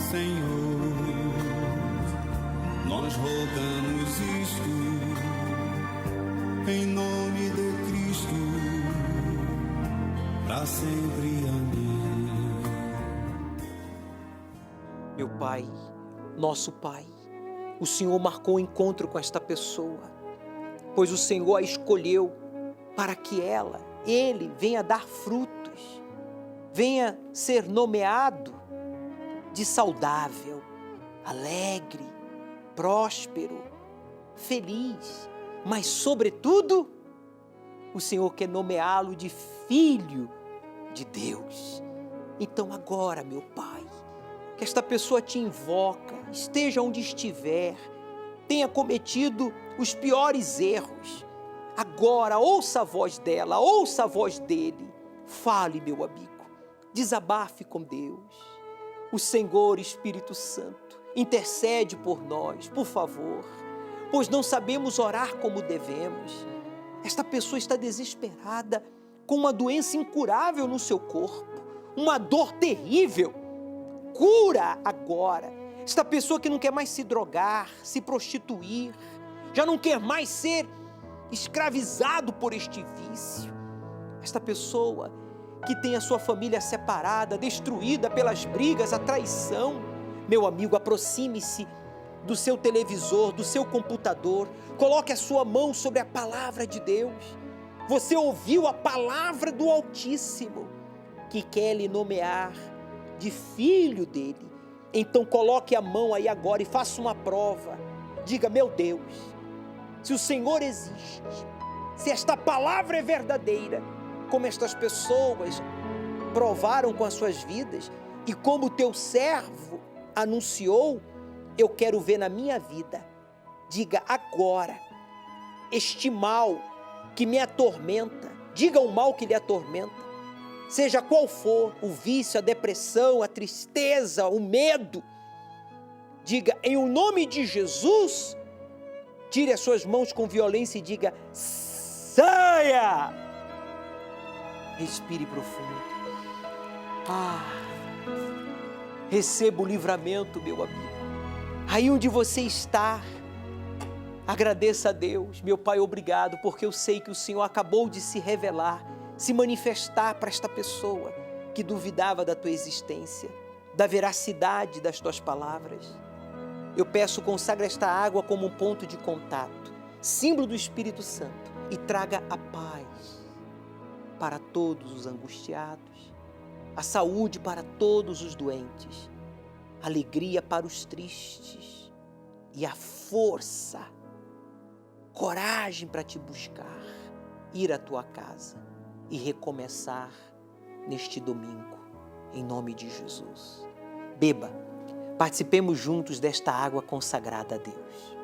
Senhor, nós rogamos isto, em nome de Cristo, para sempre. Amém. Meu Pai, nosso Pai, o Senhor marcou um encontro com esta pessoa, pois o Senhor a escolheu para que ele venha dar frutos, venha ser nomeado de saudável, alegre, próspero, feliz, mas sobretudo, o Senhor quer nomeá-lo de filho de Deus. Então agora, meu Pai, que esta pessoa te invoca, esteja onde estiver, tenha cometido os piores erros. Agora, ouça a voz dela, ouça a voz dele. Fale, meu amigo, desabafe com Deus. O Senhor, Espírito Santo, intercede por nós, por favor, pois não sabemos orar como devemos. Esta pessoa está desesperada, com uma doença incurável no seu corpo, uma dor terrível. Cura agora esta pessoa que não quer mais se drogar, se prostituir, já não quer mais ser escravizado por este vício. Esta pessoa que tem a sua família separada, destruída pelas brigas, a traição. Meu amigo, aproxime-se do seu televisor, do seu computador, coloque a sua mão sobre a palavra de Deus. Você ouviu a palavra do Altíssimo, que quer lhe nomear de filho dele. Então coloque a mão aí agora e faça uma prova. Diga: meu Deus, se o Senhor existe, se esta palavra é verdadeira, como estas pessoas provaram com as suas vidas e como o teu servo anunciou, eu quero ver na minha vida. Diga agora, este mal que me atormenta, diga o mal que lhe atormenta, seja qual for o vício, a depressão, a tristeza, o medo, diga: em o nome de Jesus, tire as suas mãos com violência e diga: saia! Respire profundo. Receba o livramento, meu amigo. Aí onde você está, agradeça a Deus. Meu Pai, obrigado, porque eu sei que o Senhor acabou de se revelar, se manifestar para esta pessoa que duvidava da tua existência, da veracidade das tuas palavras. Eu peço, consagra esta água como um ponto de contato, símbolo do Espírito Santo, e traga a paz para todos os angustiados, a saúde para todos os doentes, alegria para os tristes e a força, coragem para te buscar, ir à tua casa e recomeçar neste domingo, em nome de Jesus. Beba, participemos juntos desta água consagrada a Deus.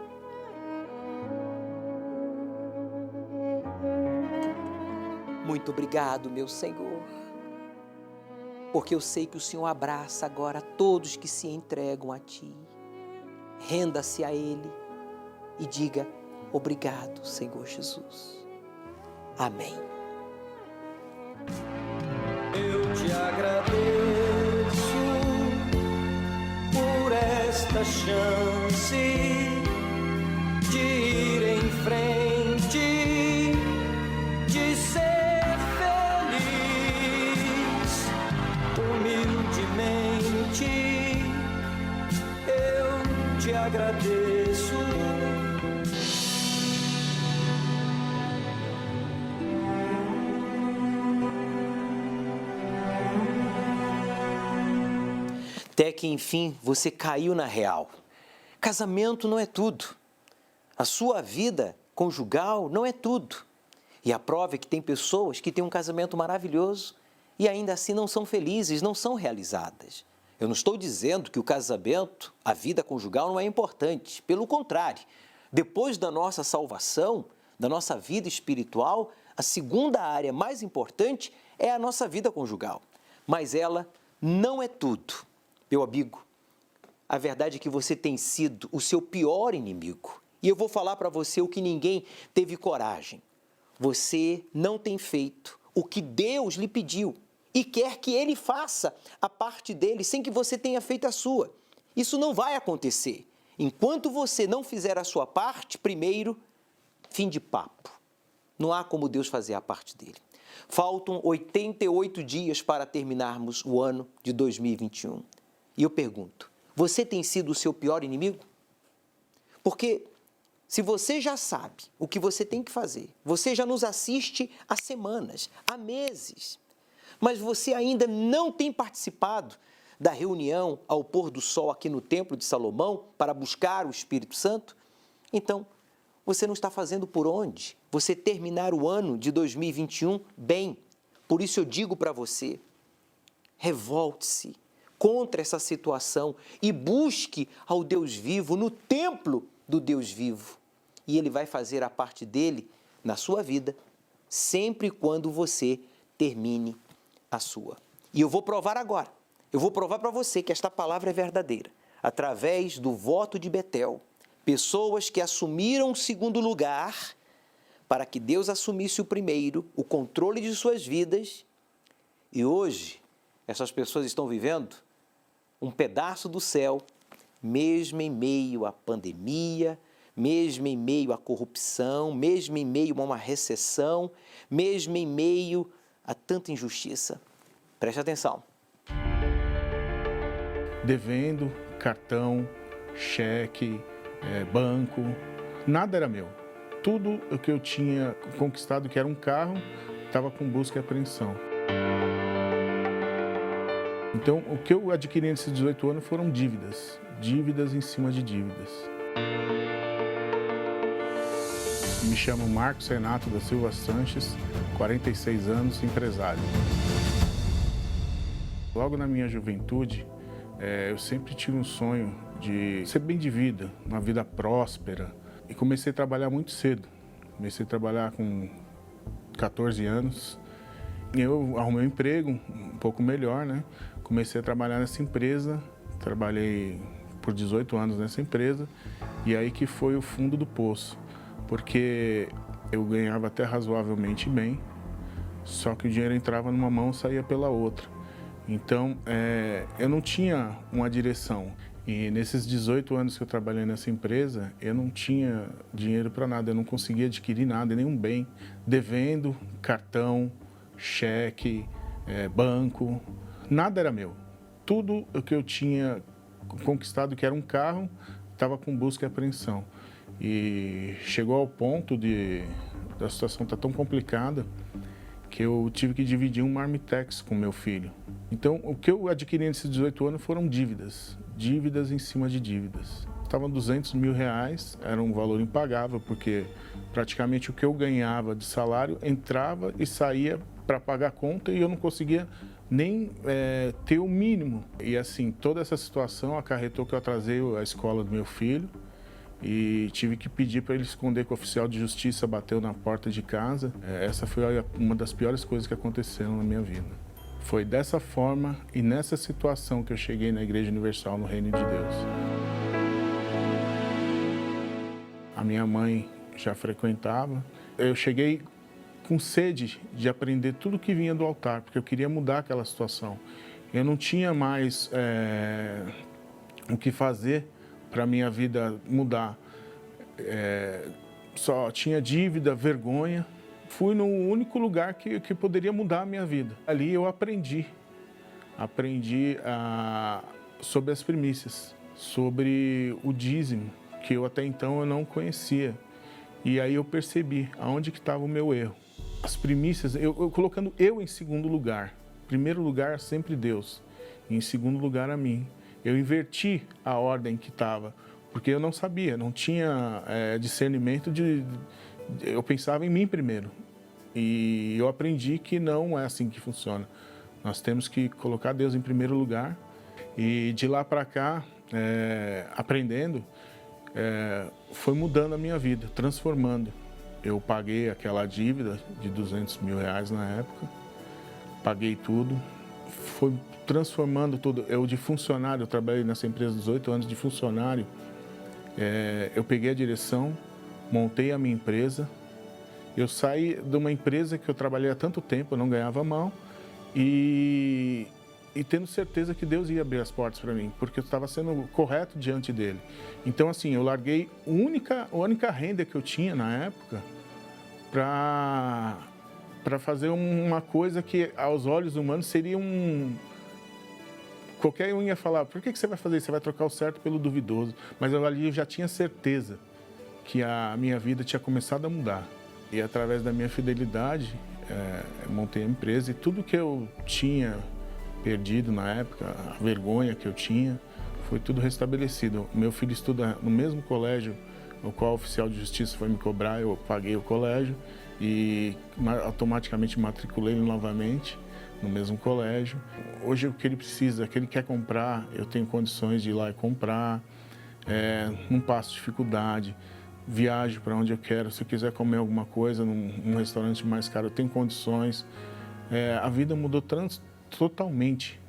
Muito obrigado, meu Senhor, porque eu sei que o Senhor abraça agora todos que se entregam a Ti. Renda-se a Ele e diga: obrigado, Senhor Jesus. Amém. Eu te agradeço por esta chance de ir em frente, de ser feliz, humildemente. Eu te agradeço. Até que, enfim, você caiu na real. Casamento não é tudo. A sua vida conjugal não é tudo. E a prova é que tem pessoas que têm um casamento maravilhoso e ainda assim não são felizes, não são realizadas. Eu não estou dizendo que o casamento, a vida conjugal não é importante. Pelo contrário, depois da nossa salvação, da nossa vida espiritual, a segunda área mais importante é a nossa vida conjugal. Mas ela não é tudo. Meu amigo, a verdade é que você tem sido o seu pior inimigo. E eu vou falar para você o que ninguém teve coragem. Você não tem feito o que Deus lhe pediu e quer que Ele faça a parte dele sem que você tenha feito a sua. Isso não vai acontecer. Enquanto você não fizer a sua parte, primeiro, fim de papo. Não há como Deus fazer a parte dele. Faltam 88 dias para terminarmos o ano de 2021. E eu pergunto, você tem sido o seu pior inimigo? Porque se você já sabe o que você tem que fazer, você já nos assiste há semanas, há meses, mas você ainda não tem participado da reunião ao pôr do sol aqui no Templo de Salomão para buscar o Espírito Santo, então você não está fazendo por onde você terminar o ano de 2021 bem. Por isso eu digo para você, revolte-se contra essa situação e busque ao Deus vivo no templo do Deus vivo. E Ele vai fazer a parte dele na sua vida, sempre e quando você termine a sua. E eu vou provar agora, eu vou provar para você que esta palavra é verdadeira, através do voto de Betel. Pessoas que assumiram o segundo lugar para que Deus assumisse o primeiro, o controle de suas vidas. E hoje, essas pessoas estão vivendo um pedaço do céu, mesmo em meio à pandemia, mesmo em meio à corrupção, mesmo em meio a uma recessão, mesmo em meio a tanta injustiça. Preste atenção. Devendo, cartão, cheque, banco, nada era meu. Tudo o que eu tinha conquistado, que era um carro, estava com busca e apreensão. Então, o que eu adquiri nesses 18 anos foram dívidas, dívidas em cima de dívidas. Me chamo Marcos Renato da Silva Sanches, 46 anos, empresário. Logo na minha juventude, eu sempre tive um sonho de ser bem de vida, uma vida próspera. E comecei a trabalhar muito cedo. Comecei a trabalhar com 14 anos. Eu arrumei um emprego um pouco melhor, né? Comecei a trabalhar nessa empresa. Trabalhei por 18 anos nessa empresa. E aí que foi o fundo do poço. Porque eu ganhava até razoavelmente bem, só que o dinheiro entrava numa mão e saía pela outra. Então, eu não tinha uma direção. E nesses 18 anos que eu trabalhei nessa empresa, eu não tinha dinheiro para nada, eu não conseguia adquirir nada, nenhum bem. Devendo, cartão, cheque, banco, nada era meu. Tudo o que eu tinha conquistado, que era um carro, estava com busca e apreensão. E chegou ao ponto da situação estar tão complicada que eu tive que dividir um marmitex com meu filho. Então, o que eu adquiri nesses 18 anos foram dívidas, dívidas em cima de dívidas. Estavam 200 mil reais, era um valor impagável, porque praticamente o que eu ganhava de salário entrava e saía para pagar a conta e eu não conseguia nem ter o mínimo. E assim, toda essa situação acarretou que eu atrasei a escola do meu filho, e tive que pedir para ele esconder que o oficial de justiça bateu na porta de casa. Essa foi uma das piores coisas que aconteceram na minha vida. Foi dessa forma e nessa situação que eu cheguei na Igreja Universal no Reino de Deus. A minha mãe já frequentava. Eu cheguei com sede de aprender tudo que vinha do altar, porque eu queria mudar aquela situação. Eu não tinha mais o que fazer para a minha vida mudar. Só tinha dívida, vergonha. Fui no único lugar que poderia mudar a minha vida. Ali eu aprendi sobre as primícias, sobre o dízimo, que eu até então eu não conhecia. E aí eu percebi aonde que estava o meu erro. As primícias, eu colocando eu em segundo lugar. Em primeiro lugar, sempre Deus. E em segundo lugar, a mim. Eu inverti a ordem que estava, porque eu não sabia, não tinha discernimento eu pensava em mim primeiro. E eu aprendi que não é assim que funciona. Nós temos que colocar Deus em primeiro lugar. E de lá para cá, aprendendo, foi mudando a minha vida, transformando. Eu paguei aquela dívida de 200 mil reais na época, paguei tudo, foi transformando tudo. Eu de funcionário, eu trabalhei nessa empresa 18 anos de funcionário, eu peguei a direção, montei a minha empresa, eu saí de uma empresa que eu trabalhei há tanto tempo, eu não ganhava mal, e e tendo certeza que Deus ia abrir as portas para mim, porque eu estava sendo correto diante dele. Então, assim, eu larguei a única renda que eu tinha na época para fazer uma coisa que, aos olhos humanos, seria qualquer um ia falar, por que você vai fazer isso? Você vai trocar o certo pelo duvidoso. Mas eu já tinha certeza que a minha vida tinha começado a mudar. E através da minha fidelidade, eu montei a empresa e tudo que eu tinha perdido na época, a vergonha que eu tinha, foi tudo restabelecido. Meu filho estuda no mesmo colégio o qual o oficial de justiça foi me cobrar, eu paguei o colégio e automaticamente matriculei ele novamente no mesmo colégio. Hoje o que ele precisa, o que ele quer comprar, eu tenho condições de ir lá e comprar, não passo dificuldade, viajo para onde eu quero, se eu quiser comer alguma coisa num restaurante mais caro, eu tenho condições. A vida mudou totalmente.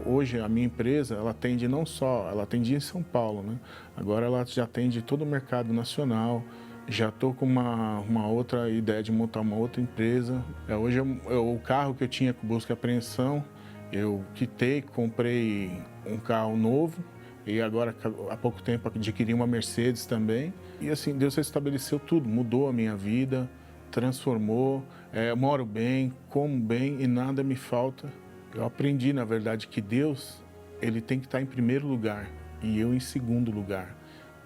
Hoje a minha empresa, ela atende ela atendia em São Paulo, né? Agora ela já atende todo o mercado nacional. Já estou com uma outra ideia de montar uma outra empresa. Hoje o carro que eu tinha com busca e apreensão, eu quitei, comprei um carro novo e agora há pouco tempo adquiri uma Mercedes também. E assim, Deus restabeleceu tudo, mudou a minha vida, transformou, moro bem, como bem e nada me falta. Eu aprendi, na verdade, que Deus, ele tem que estar em primeiro lugar e eu em segundo lugar.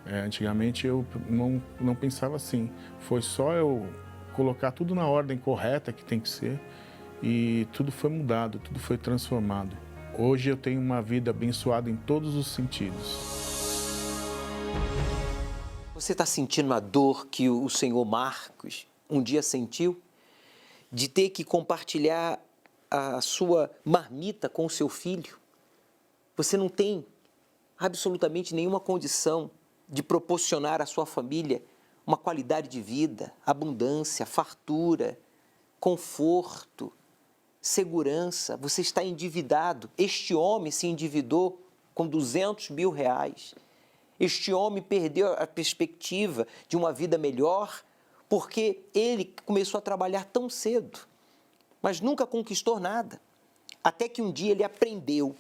Antigamente eu não pensava assim. Foi só eu colocar tudo na ordem correta que tem que ser e tudo foi mudado, tudo foi transformado. Hoje eu tenho uma vida abençoada em todos os sentidos. Você está sentindo a dor que o senhor Marcos um dia sentiu? De ter que compartilhar a sua marmita com o seu filho? Você não tem absolutamente nenhuma condição de proporcionar à sua família uma qualidade de vida, abundância, fartura, conforto, segurança. Você está endividado. Este homem se endividou com 200 mil reais. Este homem perdeu a perspectiva de uma vida melhor porque ele começou a trabalhar tão cedo, mas nunca conquistou nada. Até que um dia ele aprendeu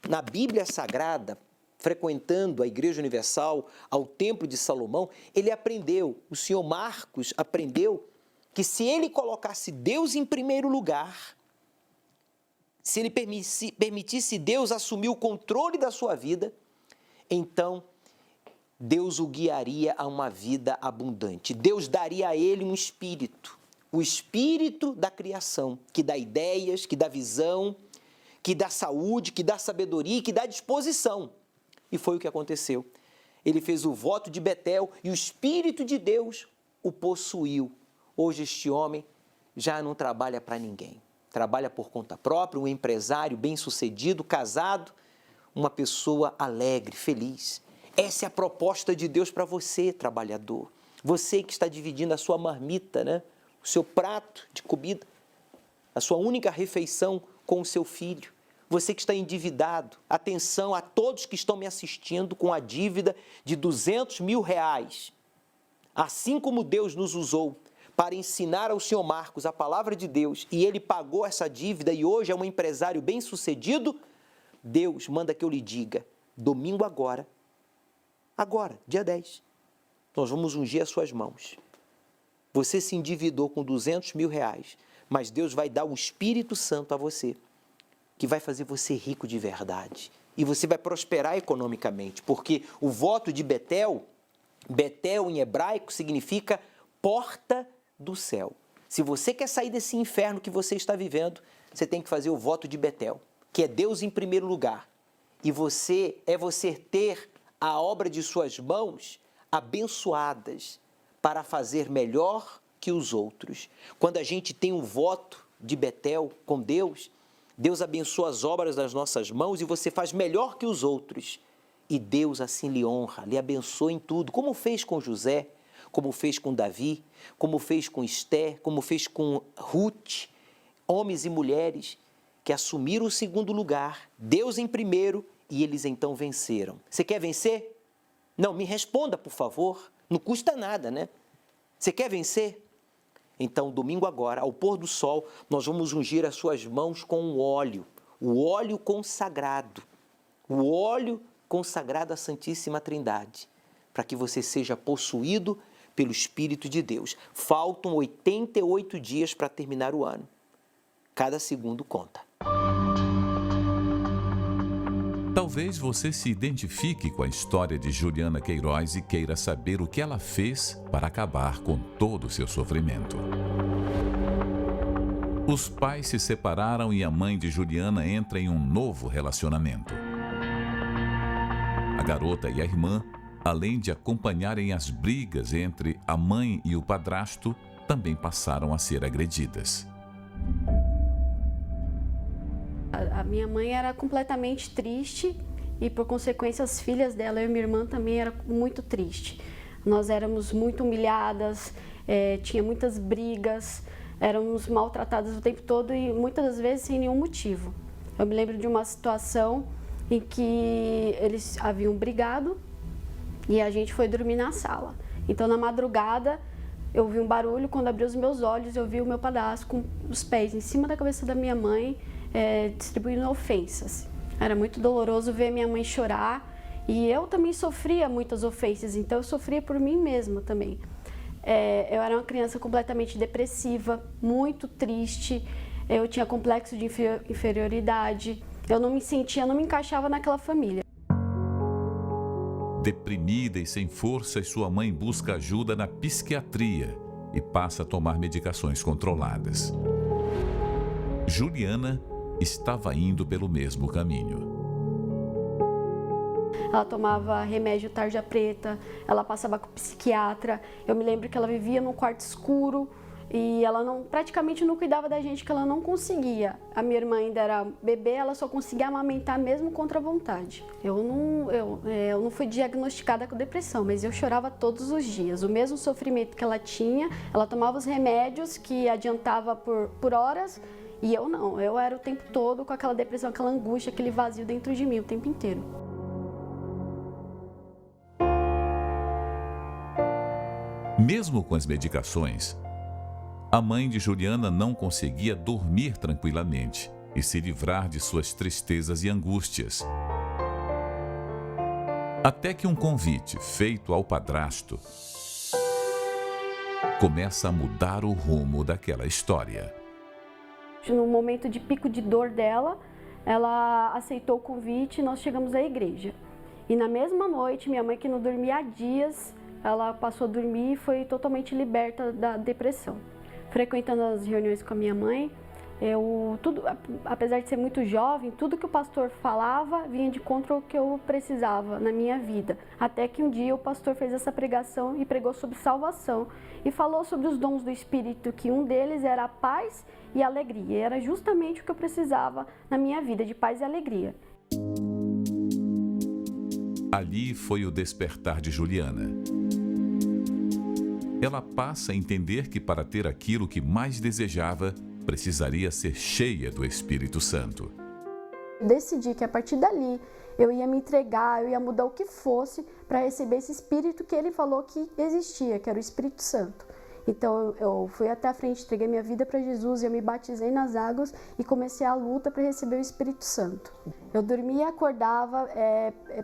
na Bíblia Sagrada, frequentando a Igreja Universal, ao Templo de Salomão, ele aprendeu, o senhor Marcos aprendeu que se ele colocasse Deus em primeiro lugar, se ele permitisse Deus assumir o controle da sua vida, então Deus o guiaria a uma vida abundante. Deus daria a ele um espírito, o espírito da criação, que dá ideias, que dá visão, que dá saúde, que dá sabedoria, que dá disposição. E foi o que aconteceu. Ele fez o voto de Betel e o Espírito de Deus o possuiu. Hoje este homem já não trabalha para ninguém. Trabalha por conta própria, um empresário bem-sucedido, casado, uma pessoa alegre, feliz. Essa é a proposta de Deus para você, trabalhador. Você que está dividindo a sua marmita, né? O seu prato de comida, a sua única refeição com o seu filho. Você que está endividado, atenção a todos que estão me assistindo com a dívida de 200 mil reais. Assim como Deus nos usou para ensinar ao senhor Marcos a palavra de Deus e ele pagou essa dívida e hoje é um empresário bem-sucedido, Deus manda que eu lhe diga, domingo agora, dia 10, nós vamos ungir as suas mãos. Você se endividou com 200 mil reais, mas Deus vai dar o Espírito Santo a você, que vai fazer você rico de verdade. E você vai prosperar economicamente, porque o voto de Betel, Betel em hebraico significa porta do céu. Se você quer sair desse inferno que você está vivendo, você tem que fazer o voto de Betel, que é Deus em primeiro lugar. E você ter a obra de suas mãos abençoadas para fazer melhor que os outros. Quando a gente tem um voto de Betel com Deus, Deus abençoa as obras das nossas mãos e você faz melhor que os outros. E Deus assim lhe honra, lhe abençoa em tudo, como fez com José, como fez com Davi, como fez com Esté, como fez com Ruth, homens e mulheres que assumiram o segundo lugar, Deus em primeiro, e eles então venceram. Você quer vencer? Não, me responda, por favor. Não custa nada, né? Você quer vencer? Então, domingo agora, ao pôr do sol, nós vamos ungir as suas mãos com um óleo o óleo consagrado à Santíssima Trindade, para que você seja possuído pelo Espírito de Deus. Faltam 88 dias para terminar o ano. Cada segundo conta. Talvez você se identifique com a história de Juliana Queiroz e queira saber o que ela fez para acabar com todo o seu sofrimento. Os pais se separaram e a mãe de Juliana entra em um novo relacionamento. A garota e a irmã, além de acompanharem as brigas entre a mãe e o padrasto, também passaram a ser agredidas. A minha mãe era completamente triste e, por consequência, as filhas dela, eu e minha irmã, também eram muito tristes. Nós éramos muito humilhadas, tinha muitas brigas, éramos maltratadas o tempo todo e muitas das vezes sem nenhum motivo. Eu me lembro de uma situação em que eles haviam brigado e a gente foi dormir na sala. Então, na madrugada, eu vi um barulho. Quando abri os meus olhos, eu vi o meu padrasto com os pés em cima da cabeça da minha mãe, distribuindo ofensas. Era muito doloroso ver minha mãe chorar e eu também sofria muitas ofensas, então eu sofria por mim mesma também. Eu era uma criança completamente depressiva, muito triste, eu tinha complexo de inferioridade, eu não me encaixava naquela família. Deprimida e sem forças, sua mãe busca ajuda na psiquiatria e passa a tomar medicações controladas. Juliana estava indo pelo mesmo caminho. Ela tomava remédio tarja preta, ela passava com o psiquiatra. Eu me lembro que ela vivia num quarto escuro e ela praticamente não cuidava da gente, que ela não conseguia. A minha irmã ainda era bebê, ela só conseguia amamentar mesmo contra a vontade. Eu não fui diagnosticada com depressão, mas eu chorava todos os dias. O mesmo sofrimento que ela tinha, ela tomava os remédios que adiantava por horas. E eu não, eu era o tempo todo com aquela depressão, aquela angústia, aquele vazio dentro de mim o tempo inteiro. Mesmo com as medicações, a mãe de Juliana não conseguia dormir tranquilamente e se livrar de suas tristezas e angústias. Até que um convite feito ao padrasto começa a mudar o rumo daquela história. No momento de pico de dor dela, ela aceitou o convite e nós chegamos à igreja. E na mesma noite, minha mãe, que não dormia há dias, ela passou a dormir e foi totalmente liberta da depressão. Frequentando as reuniões com a minha mãe, apesar de ser muito jovem, tudo que o pastor falava vinha de contra o que eu precisava na minha vida. Até que um dia o pastor fez essa pregação e pregou sobre salvação e falou sobre os dons do Espírito, que um deles era a paz e a alegria. E era justamente o que eu precisava na minha vida, de paz e alegria. Ali foi o despertar de Juliana. Ela passa a entender que para ter aquilo que mais desejava, precisaria ser cheia do Espírito Santo. Decidi que a partir dali eu ia me entregar, eu ia mudar o que fosse para receber esse Espírito que ele falou que existia, que era o Espírito Santo. Então eu fui até a frente, entreguei minha vida para Jesus, eu me batizei nas águas e comecei a luta para receber o Espírito Santo. Eu dormia e acordava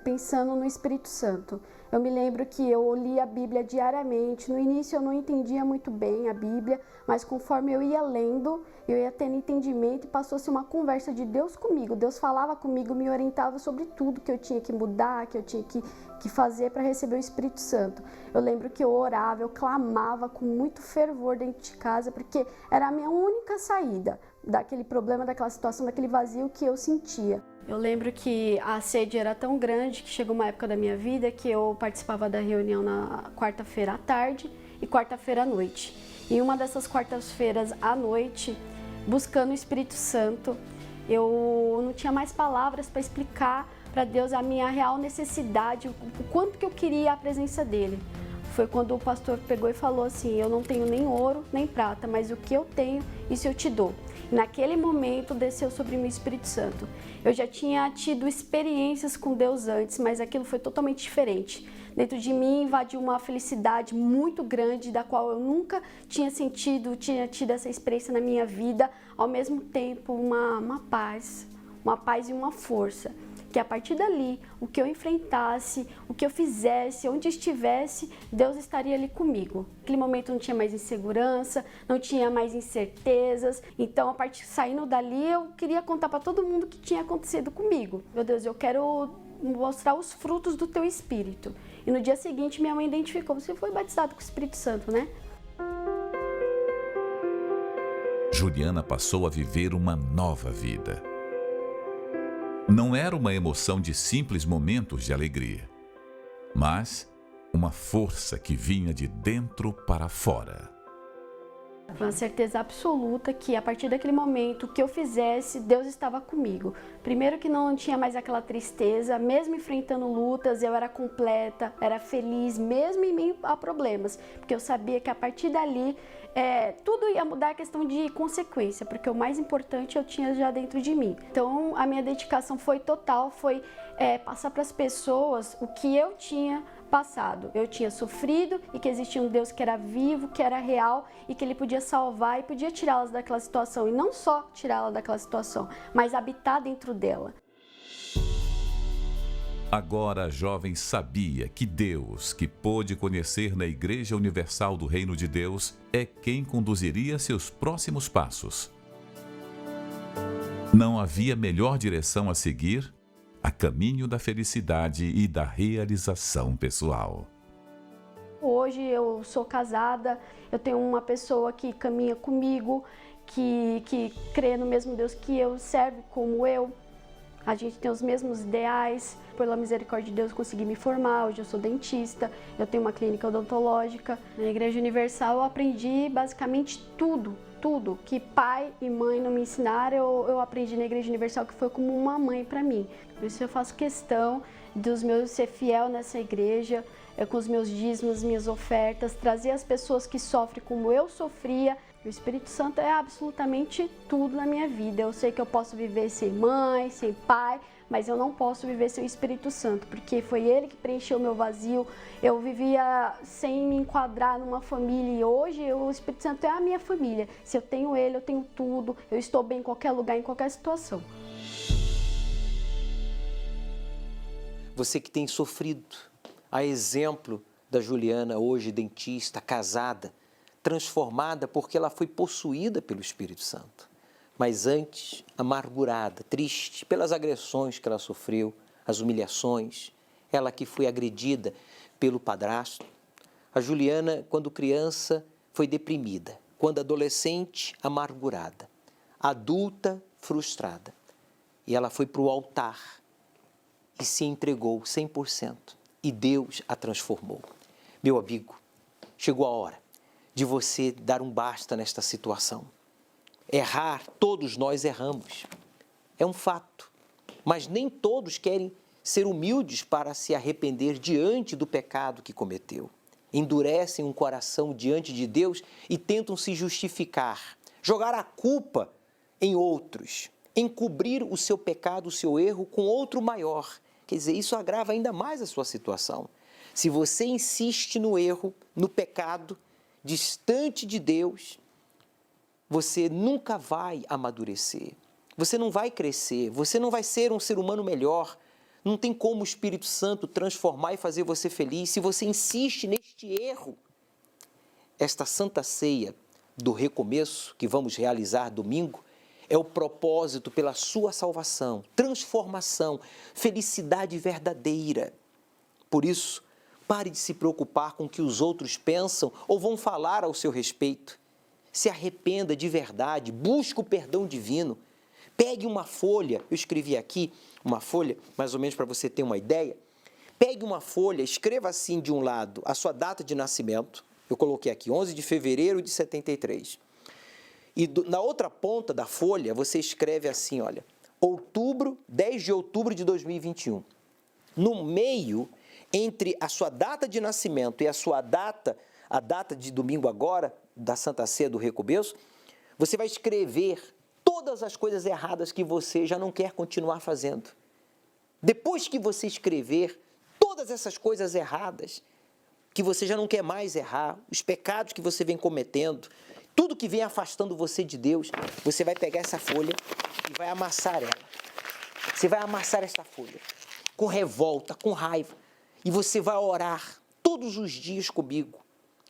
pensando no Espírito Santo. Eu me lembro que eu lia a Bíblia diariamente. No início eu não entendia muito bem a Bíblia, mas conforme eu ia lendo, eu ia tendo entendimento e passou-se uma conversa de Deus comigo. Deus falava comigo, me orientava sobre tudo que eu tinha que mudar, que eu tinha que fazer para receber o Espírito Santo. Eu lembro que eu orava, eu clamava com muito fervor dentro de casa, porque era a minha única saída daquele problema, daquela situação, daquele vazio que eu sentia. Eu lembro que a sede era tão grande que chegou uma época da minha vida que eu participava da reunião na quarta-feira à tarde e quarta-feira à noite. E uma dessas quartas-feiras à noite, buscando o Espírito Santo, eu não tinha mais palavras para explicar para Deus a minha real necessidade, o quanto que eu queria a presença dele. Foi quando o pastor pegou e falou assim: eu não tenho nem ouro nem prata, mas o que eu tenho, isso eu te dou. Naquele momento desceu sobre mim o Espírito Santo. Eu já tinha tido experiências com Deus antes, mas aquilo foi totalmente diferente. Dentro de mim invadiu uma felicidade muito grande, da qual eu nunca tinha tido essa experiência na minha vida. Ao mesmo tempo, uma paz, uma paz e uma força. Que a partir dali, o que eu enfrentasse, o que eu fizesse, onde estivesse, Deus estaria ali comigo. Naquele momento não tinha mais insegurança, não tinha mais incertezas. Então, a partir saindo dali, eu queria contar para todo mundo o que tinha acontecido comigo. Meu Deus, eu quero mostrar os frutos do teu Espírito. E no dia seguinte, minha mãe identificou: você foi batizado com o Espírito Santo, né? Juliana passou a viver uma nova vida. Não era uma emoção de simples momentos de alegria, mas uma força que vinha de dentro para fora. Foi uma certeza absoluta que a partir daquele momento, o que eu fizesse, Deus estava comigo. Primeiro que não tinha mais aquela tristeza, mesmo enfrentando lutas, eu era completa, era feliz, mesmo em meio a problemas. Porque eu sabia que a partir dali, tudo ia mudar, a questão de consequência, porque o mais importante eu tinha já dentro de mim. Então a minha dedicação foi total, foi passar para as pessoas o que eu tinha passado. Eu tinha sofrido e que existia um Deus que era vivo, que era real e que Ele podia salvar e podia tirá-las daquela situação. E não só tirá-la daquela situação, mas habitar dentro dela. Agora a jovem sabia que Deus, que pôde conhecer na Igreja Universal do Reino de Deus, é quem conduziria seus próximos passos. Não havia melhor direção a seguir a caminho da felicidade e da realização pessoal. Hoje eu sou casada, eu tenho uma pessoa que caminha comigo, que crê no mesmo Deus que eu, serve como eu. A gente tem os mesmos ideais. Pela misericórdia de Deus, consegui me formar. Hoje eu sou dentista, eu tenho uma clínica odontológica. Na Igreja Universal eu aprendi basicamente tudo que pai e mãe não me ensinaram, eu aprendi na Igreja Universal, que foi como uma mãe para mim. Por isso eu faço questão dos meus ser fiel nessa igreja, com os meus dízimos, minhas ofertas, trazer as pessoas que sofrem como eu sofria. O Espírito Santo é absolutamente tudo na minha vida. Eu sei que eu posso viver sem mãe, sem pai, mas eu não posso viver sem o Espírito Santo, porque foi Ele que preencheu o meu vazio. Eu vivia sem me enquadrar numa família e hoje o Espírito Santo é a minha família. Se eu tenho Ele, eu tenho tudo, eu estou bem em qualquer lugar, em qualquer situação. Você que tem sofrido, a exemplo da Juliana, hoje dentista, casada, transformada porque ela foi possuída pelo Espírito Santo. Mas antes, amargurada, triste pelas agressões que ela sofreu, as humilhações, ela que foi agredida pelo padrasto. A Juliana, quando criança, foi deprimida, quando adolescente, amargurada, adulta, frustrada. E ela foi para o altar e se entregou 100%, e Deus a transformou. Meu amigo, chegou a hora de você dar um basta nesta situação. Errar, todos nós erramos. É um fato. Mas nem todos querem ser humildes para se arrepender diante do pecado que cometeu. Endurecem um coração diante de Deus e tentam se justificar, jogar a culpa em outros, encobrir o seu pecado, o seu erro com outro maior. Quer dizer, isso agrava ainda mais a sua situação. Se você insiste no erro, no pecado, distante de Deus, você nunca vai amadurecer, você não vai crescer, você não vai ser um ser humano melhor. Não tem como o Espírito Santo transformar e fazer você feliz se você insiste neste erro. Esta Santa Ceia do Recomeço, que vamos realizar domingo, é o propósito pela sua salvação, transformação, felicidade verdadeira. Por isso, pare de se preocupar com o que os outros pensam ou vão falar ao seu respeito. Se arrependa de verdade, busque o perdão divino. Pegue uma folha, eu escrevi aqui uma folha, mais ou menos para você ter uma ideia. Pegue uma folha, escreva assim de um lado a sua data de nascimento. Eu coloquei aqui, 11 de fevereiro de 73. E na outra ponta da folha, você escreve assim, olha, 10 de outubro de 2021. No meio, entre a sua data de nascimento e a data de domingo agora, da Santa Ceia do Recomeço, você vai escrever todas as coisas erradas que você já não quer continuar fazendo. Depois que você escrever todas essas coisas erradas, que você já não quer mais errar, os pecados que você vem cometendo, tudo que vem afastando você de Deus, você vai pegar essa folha e vai amassar ela. Você vai amassar esta folha com revolta, com raiva. E você vai orar todos os dias comigo.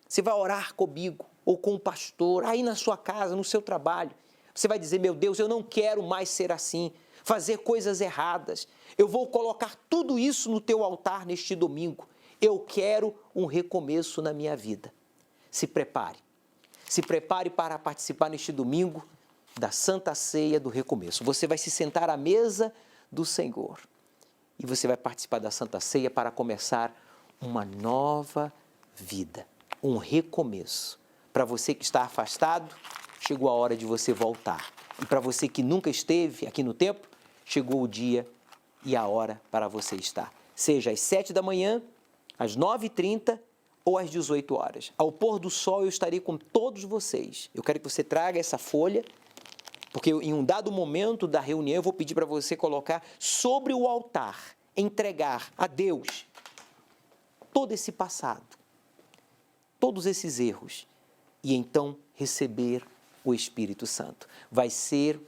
Você vai orar comigo ou com o pastor, aí na sua casa, no seu trabalho. Você vai dizer, meu Deus, eu não quero mais ser assim, fazer coisas erradas. Eu vou colocar tudo isso no teu altar neste domingo. Eu quero um recomeço na minha vida. Se prepare. Se prepare para participar neste domingo da Santa Ceia do Recomeço. Você vai se sentar à mesa do Senhor e você vai participar da Santa Ceia para começar uma nova vida, um recomeço. Para você que está afastado, chegou a hora de você voltar. E para você que nunca esteve aqui no templo, chegou o dia e a hora para você estar. Seja às 7 da manhã, às 9h30 ou às 18 horas. Ao pôr do sol eu estarei com todos vocês. Eu quero que você traga essa folha, porque em um dado momento da reunião eu vou pedir para você colocar sobre o altar, entregar a Deus todo esse passado, todos esses erros, e então receber o Espírito Santo. Vai ser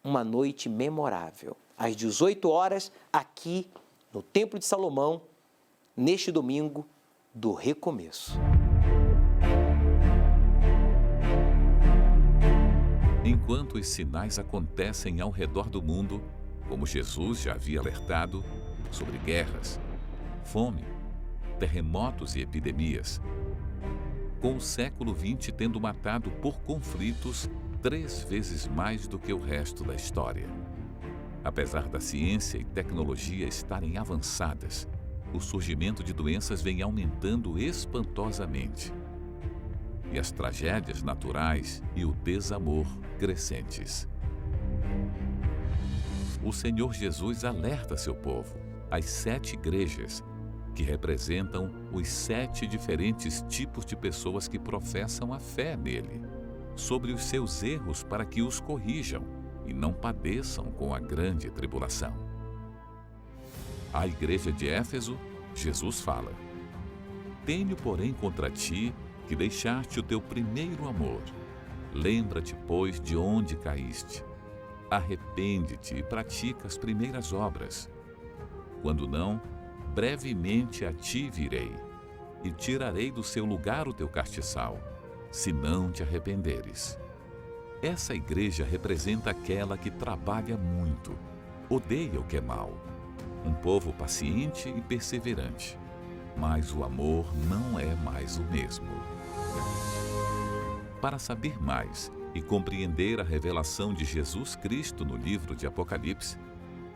uma noite memorável. Às 18 horas, aqui no Templo de Salomão, neste domingo do Recomeço. Enquanto os sinais acontecem ao redor do mundo, como Jesus já havia alertado sobre guerras, fome, terremotos e epidemias, com o século XX tendo matado por conflitos 3 vezes mais do que o resto da história. Apesar da ciência e tecnologia estarem avançadas, o surgimento de doenças vem aumentando espantosamente. E as tragédias naturais e o desamor crescentes. O Senhor Jesus alerta seu povo, as 7 igrejas, que representam os 7 diferentes tipos de pessoas que professam a fé nele, sobre os seus erros para que os corrijam e não padeçam com a grande tribulação. À igreja de Éfeso, Jesus fala: Tenho, porém, contra ti que deixaste o teu primeiro amor. Lembra-te, pois, de onde caíste. Arrepende-te e pratica as primeiras obras. Quando não, brevemente a ti virei, e tirarei do seu lugar o teu castiçal, se não te arrependeres. Essa igreja representa aquela que trabalha muito, odeia o que é mal, um povo paciente e perseverante, mas o amor não é mais o mesmo. Para saber mais e compreender a revelação de Jesus Cristo no livro de Apocalipse,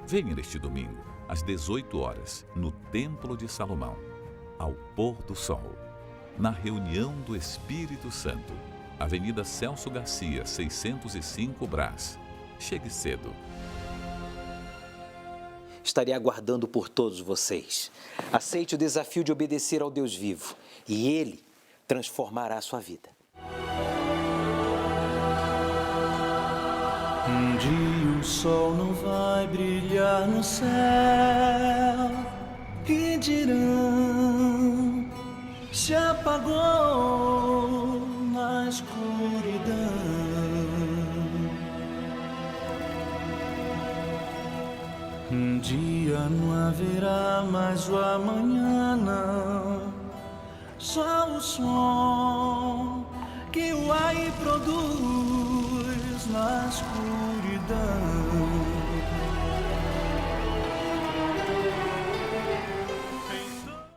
venha neste domingo, às 18 horas, no Templo de Salomão, ao pôr do sol, na reunião do Espírito Santo, Avenida Celso Garcia, 605 Brás. Chegue cedo. Estarei aguardando por todos vocês. Aceite o desafio de obedecer ao Deus vivo e Ele transformará a sua vida. Um dia o sol não vai brilhar no céu e dirão: se apagou na escuridão. Um dia não haverá mais o amanhã, não, só o som que o ar produz na escuridão.